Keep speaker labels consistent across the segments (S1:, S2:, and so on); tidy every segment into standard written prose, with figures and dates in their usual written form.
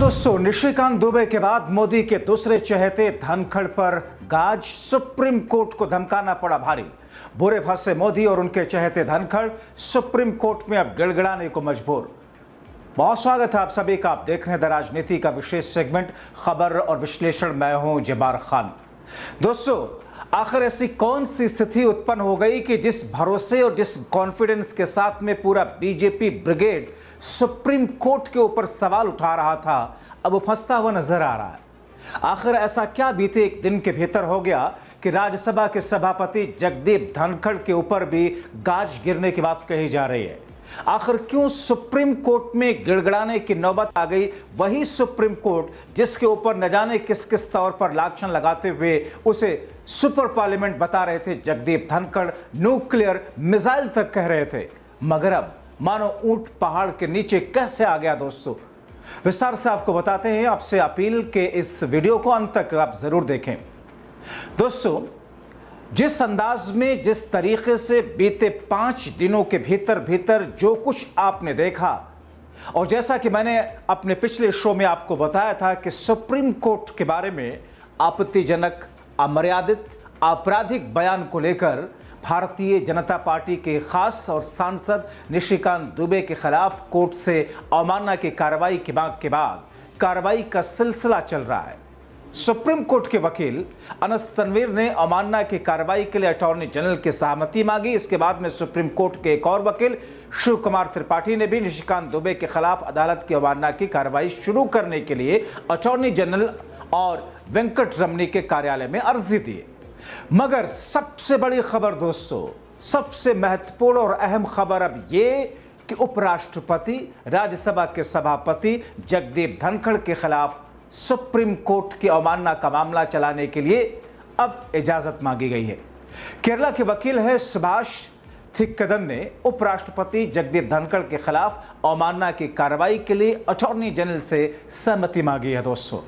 S1: दोस्तों, निशिकांत दुबे के बाद मोदी के दूसरे चहेते धनखड़ पर गाज, सुप्रीम कोर्ट को धमकाना पड़ा भारी। बुरे फंसे मोदी और उनके चहेते धनखड़ सुप्रीम कोर्ट में अब गिड़गिड़ाने को मजबूर। बहुत स्वागत है आप सभी का। आप देख रहे हैं द राजनीति का विशेष सेगमेंट खबर और विश्लेषण। मैं हूं जब्बार खान। दोस्तों, आखिर ऐसी कौन सी स्थिति उत्पन्न हो गई कि जिस भरोसे और जिस कॉन्फिडेंस के साथ में पूरा बीजेपी ब्रिगेड सुप्रीम कोर्ट के ऊपर सवाल उठा रहा था, अब वो फंसता हुआ नजर आ रहा है। आखिर ऐसा क्या बीते एक दिन के भीतर हो गया कि राज्यसभा के सभापति जगदीप धनखड़ के ऊपर भी गाज गिरने की बात कही जा रही है। आखिर क्यों सुप्रीम कोर्ट में गिड़गिड़ाने की नौबत आ गई? वही सुप्रीम कोर्ट जिसके ऊपर न जाने किस किस तौर पर लांछन लगाते हुए उसे सुपर पार्लियामेंट बता रहे थे जगदीप धनखड़, न्यूक्लियर मिसाइल तक कह रहे थे, मगर अब मानो ऊंट पहाड़ के नीचे कैसे आ गया। दोस्तों, विस्तार से आपको बताते हैं। आपसे अपील के इस वीडियो को अंत तक आप जरूर देखें। दोस्तों, जिस अंदाज में, जिस तरीके से बीते 5 दिनों के भीतर भीतर जो कुछ आपने देखा, और जैसा कि मैंने अपने पिछले शो में आपको बताया था कि सुप्रीम कोर्ट के बारे में आपत्तिजनक, अमर्यादित, आपराधिक बयान को लेकर भारतीय जनता पार्टी के खास और सांसद निशिकांत दुबे के खिलाफ कोर्ट से अवमानना की कार्रवाई की मांग के बाद कार्रवाई का सिलसिला चल रहा है। सुप्रीम कोर्ट के वकील अनस तनवीर ने अवमानना की कार्रवाई के लिए अटॉर्नी जनरल की सहमति मांगी। इसके बाद में सुप्रीम कोर्ट के एक और वकील शिव कुमार त्रिपाठी ने भी निशिकांत दुबे के खिलाफ अदालत की अवमानना की कार्रवाई शुरू करने के लिए अटॉर्नी जनरल और वेंकट रमनी के कार्यालय में अर्जी दी। मगर सबसे बड़ी खबर दोस्तों, सबसे महत्वपूर्ण और अहम खबर अब ये कि उपराष्ट्रपति, राज्यसभा के सभापति जगदीप धनखड़ के खिलाफ सुप्रीम कोर्ट की अवमानना का मामला चलाने के लिए अब इजाजत मांगी गई है। केरला के वकील है सुभाष थिक्कदन ने उपराष्ट्रपति जगदीप धनखड़ के खिलाफ अवमानना की कार्रवाई के लिए अटॉर्नी जनरल से सहमति मांगी है। दोस्तों,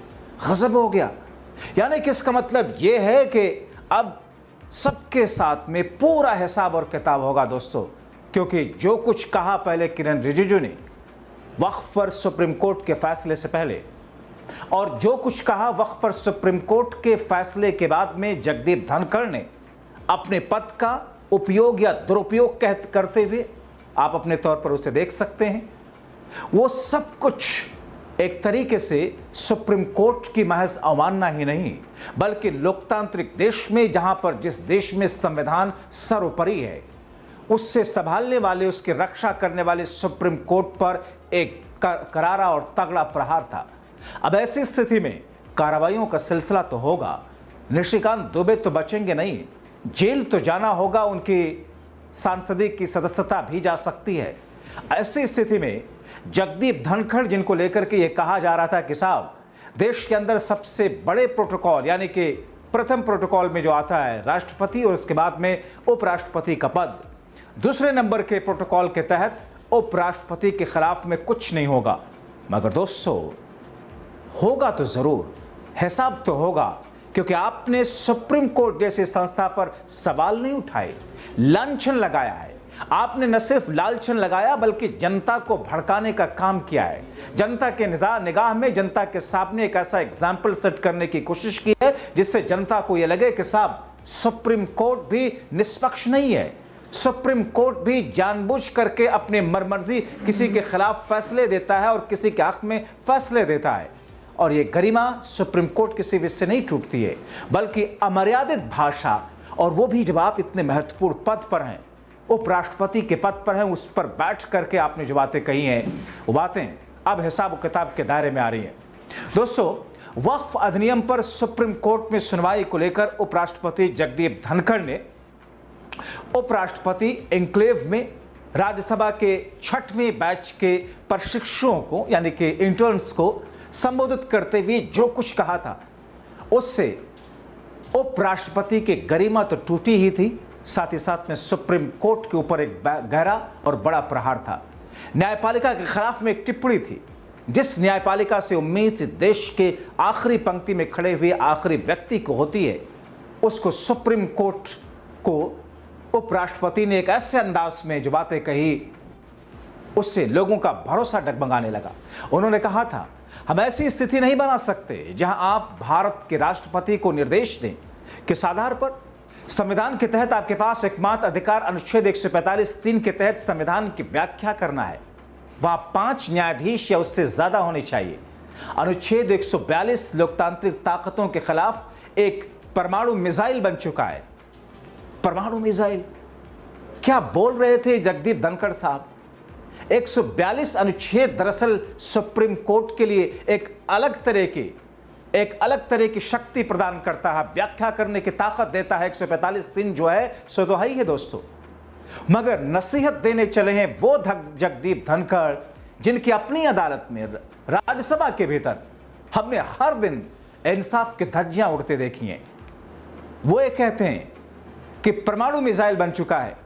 S1: गजब हो गया। यानी कि इसका मतलब यह है कि अब सबके साथ में पूरा हिसाब और किताब होगा दोस्तों, क्योंकि जो कुछ कहा पहले किरण रिजिजू ने वक्फ पर सुप्रीम कोर्ट के फैसले से पहले, और जो कुछ कहा वक्फ पर सुप्रीम कोर्ट के फैसले के बाद में जगदीप धनखड़ ने अपने पद का उपयोग या दुरुपयोग करते हुए, आप अपने तौर पर उसे देख सकते हैं, वो सब कुछ एक तरीके से सुप्रीम कोर्ट की महज अवमानना ही नहीं, बल्कि लोकतांत्रिक देश में, जहां पर जिस देश में संविधान सर्वोपरि है, उससे संभालने वाले, उसकी रक्षा करने वाले सुप्रीम कोर्ट पर एक करारा और तगड़ा प्रहार था। अब ऐसी स्थिति में कार्रवाइयों का सिलसिला तो होगा। निशिकांत दुबे तो बचेंगे नहीं, जेल तो जाना होगा, उनकी सांसदी की सदस्यता भी जा सकती है। ऐसी स्थिति में जगदीप धनखड़, जिनको लेकर के ये कहा जा रहा था कि साहब देश के अंदर सबसे बड़े प्रोटोकॉल, यानी कि प्रथम प्रोटोकॉल में जो आता है राष्ट्रपति और उसके बाद में उपराष्ट्रपति का पद, दूसरे नंबर के प्रोटोकॉल के तहत उपराष्ट्रपति के खिलाफ में कुछ नहीं होगा। मगर दोस्तों, होगा तो जरूर, हिसाब तो होगा, क्योंकि आपने सुप्रीम कोर्ट जैसी संस्था पर सवाल नहीं उठाए, लांछन लगाया है। आपने न सिर्फ लांछन लगाया बल्कि जनता को भड़काने का काम किया है। जनता के निगाह में, जनता के सामने एक ऐसा एग्जाम्पल सेट करने की कोशिश की है जिससे जनता को यह लगे कि साहब सुप्रीम कोर्ट भी निष्पक्ष नहीं है, सुप्रीम कोर्ट भी जानबूझ करके अपनी मर्जी किसी के खिलाफ फैसले देता है और किसी के हक में फैसले देता है। और ये गरिमा सुप्रीम कोर्ट किसी भी से नहीं टूटती है, बल्कि अमर्यादित भाषा, और वो भी जब आप इतने महत्वपूर्ण पद पर हैं, उपराष्ट्रपति के पद पर हैं, उस पर बैठ करके आपने जो बातें कही हैं, वो बातें अब हिसाब किताब के दायरे में आ रही हैं। दोस्तों, वक्फ अधिनियम पर सुप्रीम कोर्ट में सुनवाई को लेकर उपराष्ट्रपति जगदीप धनखड़ ने उपराष्ट्रपति एन्क्लेव में राज्यसभा के 6वें बैच के प्रशिक्षुओं को, यानी कि इंटर्न्स को संबोधित करते हुए जो कुछ कहा था, उससे उपराष्ट्रपति की गरिमा तो टूटी ही थी, साथ ही साथ में सुप्रीम कोर्ट के ऊपर एक गहरा और बड़ा प्रहार था। न्यायपालिका के खिलाफ में एक टिप्पणी थी, जिस न्यायपालिका से उम्मीद इस देश के आखिरी पंक्ति में खड़े हुए आखिरी व्यक्ति को होती है, उसको सुप्रीम कोर्ट को उपराष्ट्रपति ने एक ऐसे अंदाज में जो बातें कही, उससे लोगों का भरोसा डगमगाने लगा। उन्होंने कहा था, हम ऐसी स्थिति नहीं बना सकते जहां आप भारत के राष्ट्रपति को निर्देश दें किस आधार पर। संविधान के तहत आपके पास एकमात्र अधिकार अनुच्छेद 145(3) के तहत संविधान की व्याख्या करना है। वहां 5 न्यायाधीश या उससे ज्यादा होने चाहिए। अनुच्छेद 142 लोकतांत्रिक ताकतों के खिलाफ एक परमाणु मिसाइल बन चुका है। परमाणु मिसाइल क्या बोल रहे थे जगदीप धनखड़ साहब। 142 अनुच्छेद दरअसल सुप्रीम कोर्ट के लिए एक अलग तरह की शक्ति प्रदान करता है, व्याख्या करने की ताकत देता है। 145(3) जो है सो तो ही है दोस्तों। मगर नसीहत देने चले हैं वो जगदीप धनखड़ जिनकी अपनी अदालत में राज्यसभा के भीतर हमने हर दिन इंसाफ की धज्जियां उड़ते देखी हैं। वो ये कहते हैं कि परमाणु मिसाइल बन चुका है।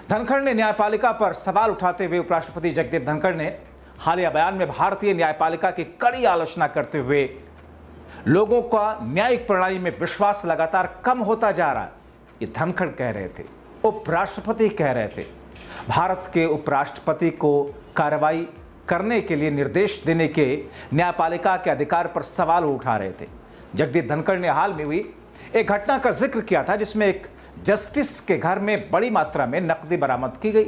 S1: धनखड़ ने न्यायपालिका पर सवाल उठाते हुए उपराष्ट्रपति जगदीप धनखड़ ने हालिया बयान में भारतीय न्यायपालिका की कड़ी आलोचना करते हुए लोगों का न्यायिक प्रणाली में विश्वास लगातार कम होता जा रहा है, ये धनखड़ कह रहे थे, उपराष्ट्रपति कह रहे थे। भारत के उपराष्ट्रपति को कार्रवाई करने के लिए निर्देश देने के न्यायपालिका के अधिकार पर सवाल उठा रहे थे। जगदीप धनखड़ ने हाल में हुई एक घटना का जिक्र किया था जिसमें एक जस्टिस के घर में बड़ी मात्रा में नकदी बरामद की गई।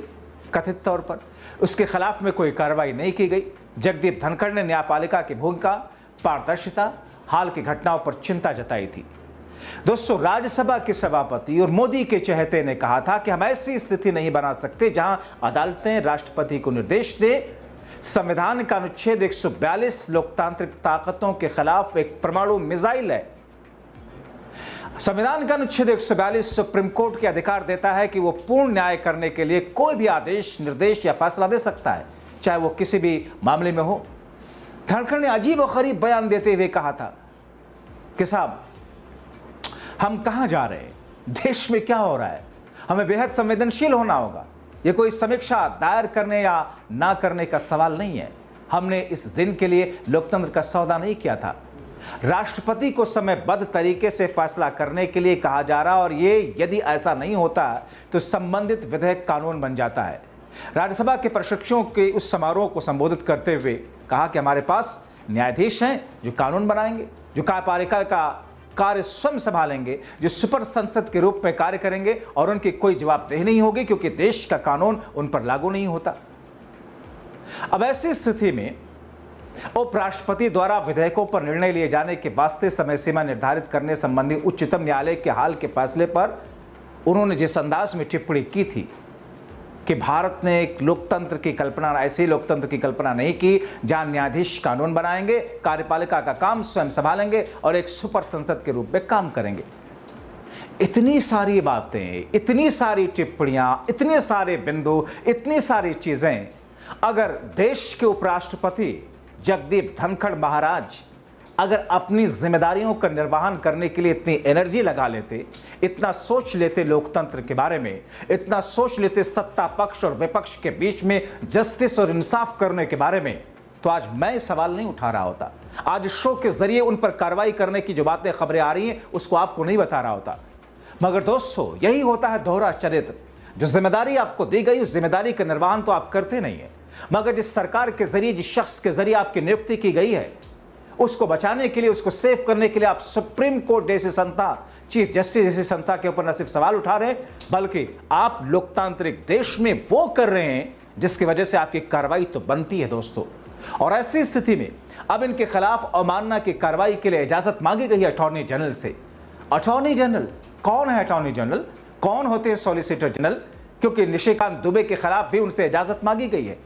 S1: कथित तौर पर उसके खिलाफ में कोई कार्रवाई नहीं की गई। जगदीप धनखड़ ने न्यायपालिका की भूमिका, पारदर्शिता, हाल की घटनाओं पर चिंता जताई थी। दोस्तों, राज्यसभा के सभापति और मोदी के चहेते ने कहा था कि हम ऐसी स्थिति नहीं बना सकते जहां अदालतें राष्ट्रपति को निर्देश दे। संविधान का अनुच्छेद 142 लोकतांत्रिक ताकतों के खिलाफ एक परमाणु मिसाइल है। संविधान का अनुच्छेद 142 सुप्रीम कोर्ट के अधिकार देता है कि वो पूर्ण न्याय करने के लिए कोई भी आदेश, निर्देश या फैसला दे सकता है, चाहे वो किसी भी मामले में हो। धनखड़ ने अजीब और गरीब बयान देते हुए कहा था कि साहब, हम कहां जा रहे हैं, देश में क्या हो रहा है, हमें बेहद संवेदनशील होना होगा। यह कोई समीक्षा दायर करने या ना करने का सवाल नहीं है। हमने इस दिन के लिए लोकतंत्र का सौदा नहीं किया था। राष्ट्रपति को समयबद्ध तरीके से फैसला करने के लिए कहा जा रहा, और ये यदि ऐसा नहीं होता तो संबंधित विधेयक कानून बन जाता है। राज्यसभा के प्रशिक्षुओं के उस समारोह को संबोधित करते हुए कहा कि हमारे पास न्यायाधीश हैं जो कानून बनाएंगे, जो कार्यपालिका का कार्य स्वयं संभालेंगे, जो सुपर संसद के रूप में कार्य करेंगे, और उनकी कोई जवाबदेही नहीं होगी क्योंकि देश का कानून उन पर लागू नहीं होता। अब ऐसी स्थिति में उपराष्ट्रपति द्वारा विधेयकों पर निर्णय लिए जाने के वास्ते समय सीमा निर्धारित करने संबंधी उच्चतम न्यायालय के हाल के फैसले पर उन्होंने जिस अंदाज में टिप्पणी की थी कि भारत ने एक लोकतंत्र की कल्पना, ऐसे लोकतंत्र की कल्पना नहीं की जहां न्यायाधीश कानून बनाएंगे, कार्यपालिका का काम स्वयं संभालेंगे और एक सुपर संसद के रूप में काम करेंगे। इतनी सारी बातें, इतनी सारी टिप्पणियां, इतने सारे बिंदु, इतनी सारी चीजें अगर देश के उपराष्ट्रपति जगदीप धनखड़ महाराज अगर अपनी जिम्मेदारियों का निर्वहन करने के लिए इतनी एनर्जी लगा लेते, इतना सोच लेते लोकतंत्र के बारे में, इतना सोच लेते सत्ता पक्ष और विपक्ष के बीच में जस्टिस और इंसाफ करने के बारे में, तो आज मैं सवाल नहीं उठा रहा होता। आज शो के जरिए उन पर कार्रवाई करने की जो बातें, खबरें आ रही हैं, उसको आपको नहीं बता रहा होता। मगर दोस्तों, यही होता है दोहरा चरित्र। जो जिम्मेदारी आपको दी गई, उस जिम्मेदारी का निर्वहन तो आप करते नहीं है, मगर जिस सरकार के जरिए, जिस शख्स के जरिए आपकी नियुक्ति की गई है, उसको बचाने के लिए, उसको सेव करने के लिए आप सुप्रीम कोर्ट जैसी संस्था, चीफ जस्टिस जैसी संस्था के ऊपर न सिर्फ सवाल उठा रहे हैं, बल्कि आप लोकतांत्रिक देश में वो कर रहे हैं जिसकी वजह से आपकी कार्रवाई तो बनती है दोस्तों। और ऐसी स्थिति में अब इनके खिलाफ अवमानना की कार्रवाई के लिए इजाजत मांगी गई है अटॉर्नी जनरल से। अटॉर्नी जनरल कौन है? अटॉर्नी जनरल कौन होते हैं? Solicitor general. क्योंकि निशिकांत दुबे के खिलाफ भी उनसे इजाजत मांगी गई है।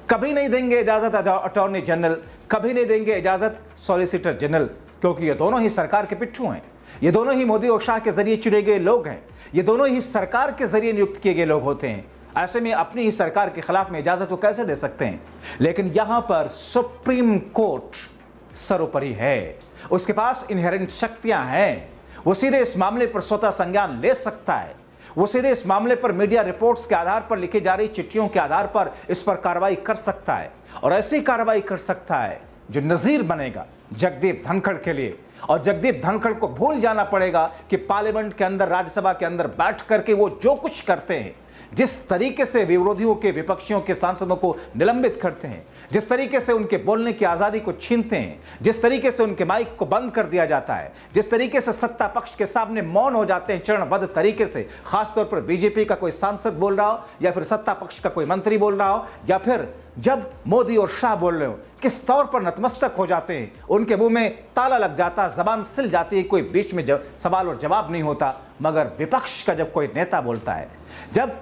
S1: कभी नहीं देंगे इजाजत अटॉर्नी जनरल, कभी नहीं देंगे इजाजत सॉलिसिटर जनरल, क्योंकि ये दोनों ही सरकार के पिट्ठू हैं। ये दोनों ही मोदी और शाह के जरिए चुने गए लोग हैं। ये दोनों ही सरकार के जरिए नियुक्त किए गए लोग होते हैं। ऐसे में अपनी ही सरकार के खिलाफ में इजाजत वो कैसे दे सकते हैं? लेकिन यहां पर सुप्रीम कोर्ट सर्वोपरि है, उसके पास इनहेरेंट शक्तियां हैं। वो सीधे इस मामले पर स्वतः संज्ञान ले सकता है। वो सीधे इस मामले पर मीडिया रिपोर्ट्स के आधार पर लिखी जा रही चिट्ठियों के आधार पर इस पर कार्रवाई कर सकता है, और ऐसी कार्रवाई कर सकता है जो नजीर बनेगा जगदीप धनखड़ के लिए और जगदीप धनखड़ को भूल जाना पड़ेगा कि पार्लियामेंट के अंदर, राज्यसभा के अंदर बैठ करके वो जो कुछ करते हैं, जिस तरीके से विरोधियों के, विपक्षियों के सांसदों को निलंबित करते हैं, जिस तरीके से उनके बोलने की आजादी को छीनते हैं, जिस तरीके से उनके माइक को बंद कर दिया जाता है, जिस तरीके से सत्ता पक्ष के सामने मौन हो जाते हैं चरणबद्ध तरीके से, खासतौर पर बीजेपी का कोई सांसद बोल रहा हो या फिर सत्ता पक्ष का कोई मंत्री बोल रहा हो या फिर जब मोदी और शाह बोल रहे हो, किस तौर पर नतमस्तक हो जाते हैं, उनके मुंह में ताला लग जाता, जबान सिल जाती है, कोई बीच में सवाल और जवाब नहीं होता। मगर विपक्ष का जब कोई नेता बोलता है, जब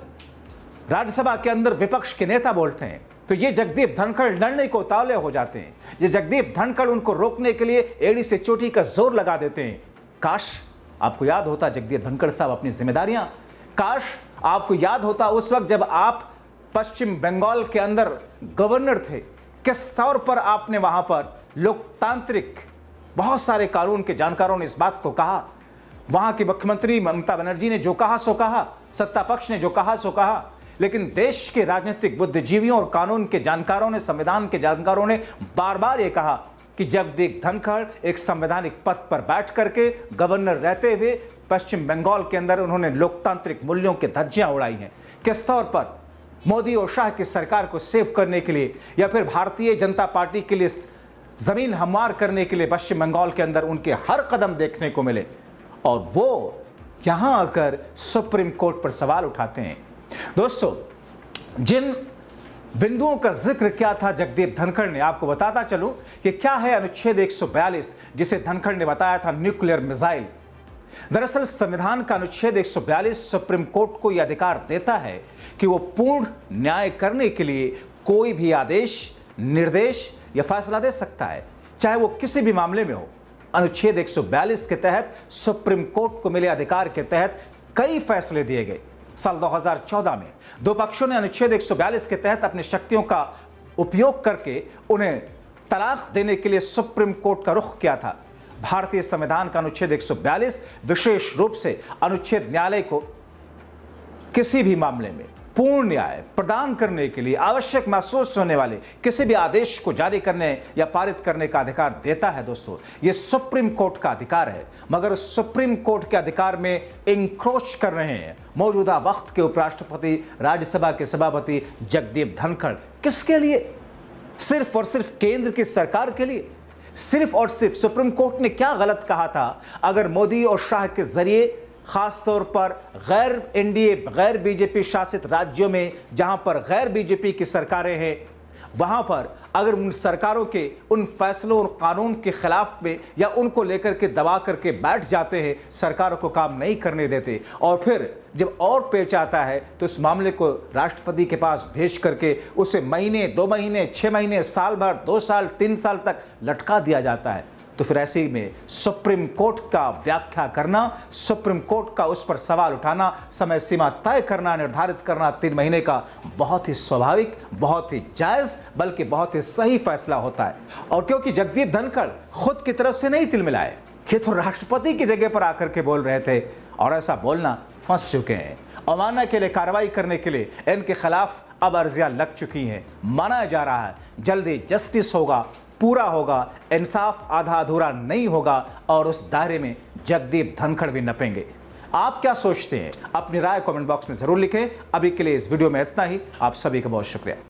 S1: राज्यसभा के अंदर विपक्ष के नेता बोलते हैं, तो ये जगदीप धनखड़ लड़ने को उतावले हो जाते हैं। ये जगदीप धनखड़ उनको रोकने के लिए एड़ी से चोटी का जोर लगा देते हैं। काश आपको याद होता जगदीप धनखड़ साहब अपनी जिम्मेदारियां, काश आपको याद होता उस वक्त जब आप पश्चिम बंगाल के अंदर गवर्नर थे, किस तौर पर आपने वहां पर लोकतांत्रिक बहुत सारे कानून के जानकारों ने इस बात को कहा, वहां की मुख्यमंत्री ममता बनर्जी ने जो कहा सो कहा, सत्ता पक्ष ने जो कहा सो कहा, लेकिन देश के राजनीतिक बुद्धिजीवियों और कानून के जानकारों ने, संविधान के जानकारों ने बार बार यह कहा कि जगदीप धनखड़ एक संवैधानिक पद पर बैठ करके गवर्नर रहते हुए पश्चिम बंगाल के अंदर उन्होंने लोकतांत्रिक मूल्यों के धज्जियां उड़ाई हैं। किस तौर पर मोदी और शाह की सरकार को सेव करने के लिए या फिर भारतीय जनता पार्टी के लिए जमीन हमवार करने के लिए पश्चिम बंगाल के अंदर उनके हर कदम देखने को मिले, और वो यहां आकर सुप्रीम कोर्ट पर सवाल उठाते हैं। दोस्तों, जिन बिंदुओं का जिक्र किया था जगदीप धनखड़ ने, आपको बताता चलूं कि क्या है अनुच्छेद 142 जिसे धनखड़ ने बताया था न्यूक्लियर मिसाइल। दरअसल संविधान का अनुच्छेद 142 सुप्रीम कोर्ट को यह अधिकार देता है कि वो पूर्ण न्याय करने के लिए कोई भी आदेश, निर्देश या फैसला दे सकता है, चाहे वो किसी भी मामले में हो। अनुच्छेद 142 के तहत सुप्रीम कोर्ट को मिले अधिकार के तहत कई फैसले दिए गए। साल 2014 में दो पक्षों ने अनुच्छेद 142 के तहत अपनी शक्तियों का उपयोग करके उन्हें तलाक देने के लिए सुप्रीम कोर्ट का रुख किया था। भारतीय संविधान का अनुच्छेद 142 विशेष रूप से अनुच्छेद न्यायालय को किसी भी मामले में पूर्ण न्याय प्रदान करने के लिए आवश्यक महसूस होने वाले किसी भी आदेश को जारी करने या पारित करने का अधिकार देता है। दोस्तों, यह सुप्रीम कोर्ट का अधिकार है, मगर सुप्रीम कोर्ट के अधिकार में इंक्रोच कर रहे हैं मौजूदा वक्त के उपराष्ट्रपति, राज्यसभा के सभापति जगदीप धनखड़। किसके लिए? सिर्फ और सिर्फ केंद्र की सरकार के लिए। सिर्फ और सिर्फ सुप्रीम कोर्ट ने क्या गलत कहा था अगर मोदी और शाह के जरिए खासतौर पर गैर एनडीए, गैर बीजेपी शासित राज्यों में जहां पर गैर बीजेपी की सरकारें हैं, वहां पर अगर उन सरकारों के उन फैसलों और कानून के खिलाफ में या उनको लेकर के दबा करके बैठ जाते हैं, सरकारों को काम नहीं करने देते, और फिर जब और पेच आता है तो उस मामले को राष्ट्रपति के पास भेज करके उसे महीने, 2 महीने, 6 महीने, साल भर, 2 साल, 3 साल तक लटका दिया जाता है, तो फिर ऐसे में सुप्रीम कोर्ट का व्याख्या करना, सुप्रीम कोर्ट का उस पर सवाल उठाना, समय सीमा तय करना, निर्धारित करना 3 महीने का बहुत ही स्वाभाविक, बहुत ही जायज, बल्कि बहुत ही सही फैसला होता है। और क्योंकि जगदीप धनखड़ खुद की तरफ से नहीं तिल मिलाए, ये तो राष्ट्रपति की जगह पर आकर के बोल रहे थे, और ऐसा बोलना फंस चुके हैं। अवमानना के लिए कार्रवाई करने के लिए इनके खिलाफ अब अर्जियां लग चुकी हैं। माना जा रहा है जल्दी जस्टिस होगा, पूरा होगा, इंसाफ आधा अधूरा नहीं होगा, और उस दायरे में जगदीप धनखड़ भी नपेंगे। आप क्या सोचते हैं? अपनी राय कमेंट बॉक्स में जरूर लिखें। अभी के लिए इस वीडियो में इतना ही। आप सभी का बहुत शुक्रिया।